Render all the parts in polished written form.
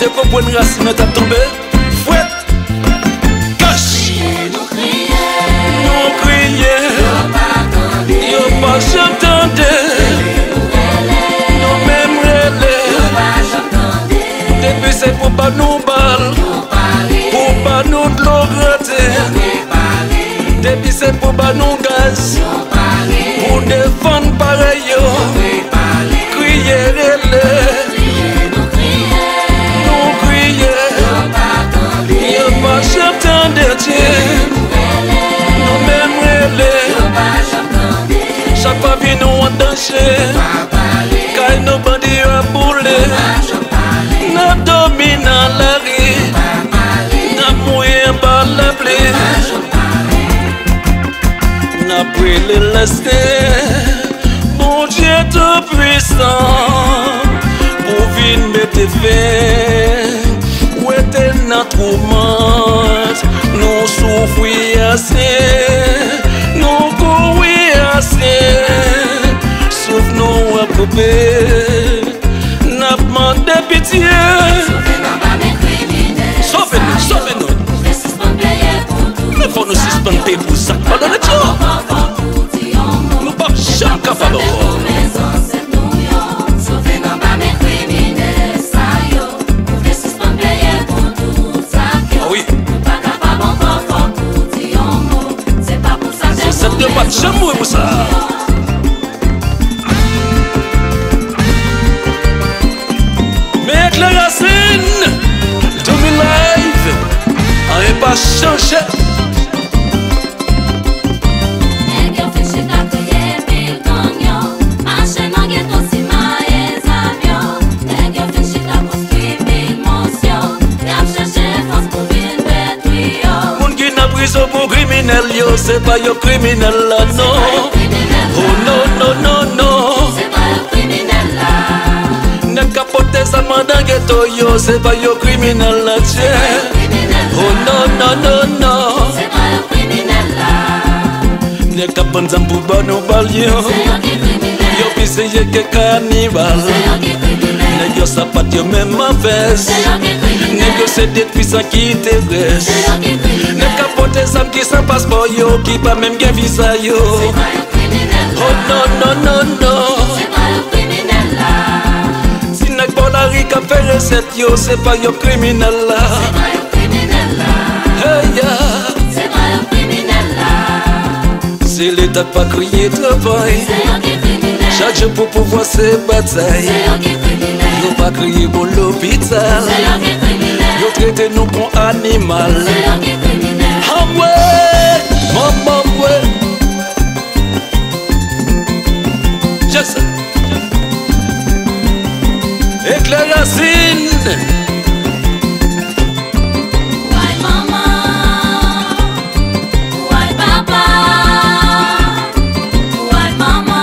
te comprends racine t'a tombé. Fouette, cache. Nous crier, yo pas j'entendais. Nous même relais, depuis c'est pour pas nous balles, pour pas nous de l'eau gratter. Depuis c'est pour pas nous gaz, pour défendre pareil yo. Crier relais. Nous même relais. Chaque fois que nous en danger, car nos bandits ont boulé. Nous dominons la rue, nous mourons par la pluie. Nous pris le laisser, mon Dieu tout puissant, pour venir mettre fin. Où était notre tourmente? Nous souffrons assez, nous courons assez, sauf nous à couper. N'a demandé pitié. Sauvez-nous, sauvez-nous. Mais faut nous suspendre pour ça. Pardonnez tout. Nous pas jamais capables. Pas de jamais pour ça. Mais la racine, tout me live, on n'est pas changé. Pour criminel, yo, c'est pas yo criminel là, non. Oh non, non, non, non. C'est pas yo criminel là. Ne capote sa main dans ghetto, yo, c'est pas yo criminel là, tiens. Oh non, non, non, non. C'est pas yo criminel là. Ne capote sa pour bon ou bal, yo. C'est yo qui criminel. Yo pisse ye que cannibal. C'est yo qui criminel. Ne yo sapat yo même mauvaise. C'est yo qui criminel. Ne yo c'est des puissants qui te reste. C'est yo qui criminel. Ne capote sa qui sans passeport, yo, qui pas même bien visa, yo. C'est pas yo criminel là. Oh non, non, non, non. C'est pas yo criminel là. Si n'est pas la rique à faire recette, yo, c'est pas yo criminel là. C'est pas yo criminel là. Hey, yeah. C'est pas yo criminel là. C'est l'État pas crier travail. C'est yo qui criminel. Chaque jour pour pouvoir se bataille. C'est yo qui criminel. Yo pas crier pour l'hôpital. C'est yo qui criminel. Yo traiter nous comme animal. C'est yo qui criminel. Ah ouais, maman ouais. Just éclair racine. Why mama? Why papa? Why mama?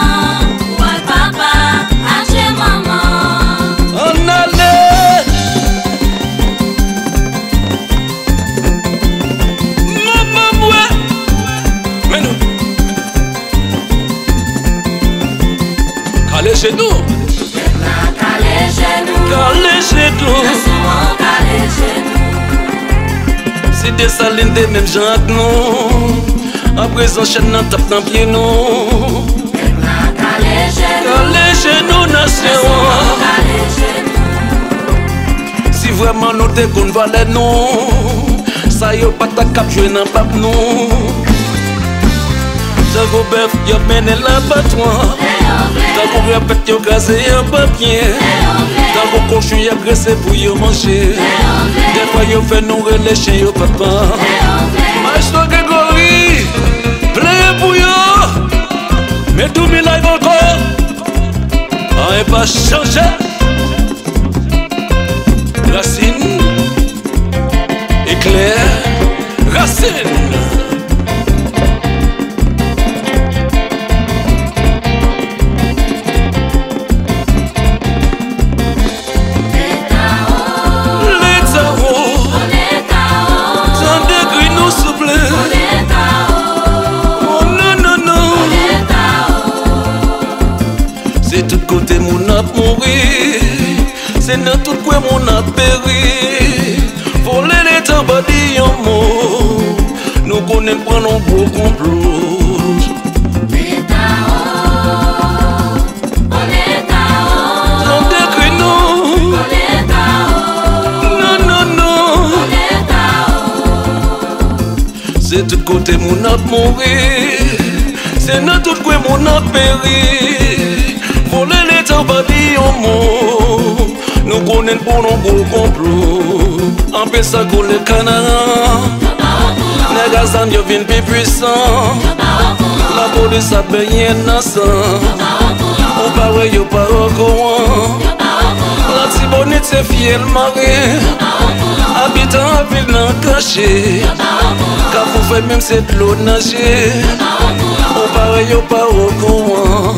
Why papa? Hache mama. On allait. Maman ouais. Mais nous. Calez chez nous. Calé chez nous. Calez chez nous. Calé chez nous. Si des salines des mêmes gens que nous. À présent, chaîne n'en tape dans pied nous. Calé chez nous. Calez chez nous, nation. Calé chez nous. Si vraiment nous te qu'on valait nous, ça y a pas ta cap jouer dans pape nous. T'as vos bœufs, y'a mené l'abattoir. T'as vos répètes, y'a casé un papier. T'as vos cochons, y'a graissé pour y manger. Des fois, y'a fait nous relais chez y'a papa. Maestro Grégory, plein pour y'a. Mais tout mi live encore. On n'est pas changé. Racine, éclair, racine. C'est tout côté mon a mouru, c'est dans tout coin mon a péri. l'État va dire un mot. Nous connaissons pas nos beaux complots. L'État, oh, l'État, oh. Non, décrit non. L'État, oh. Non, non, non. L'État, oh. C'est tout côté mon ap mourir. C'est dans tout coin mon ap périr. Voler l'État va dire un mot. Nous connaissons pas nos beaux complots. En peu ça coule le canard. Les gars yo viennent plus puissants. La police a payé innocent. On paraît yo pas au courant. La tibonite c'est fiel maré. Habitant à ville non caché. Car vous faites même cette l'eau nager. On paraît yo pas au courant.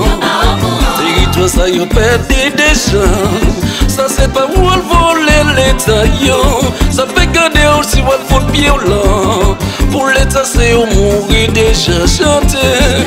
Territoire ça yo perdu des gens. Ça c'est pas où elle voler l'état yo. Ça fait garder aussi où elle faut le pied là. Pour l'état c'est au mourir déjà chanter.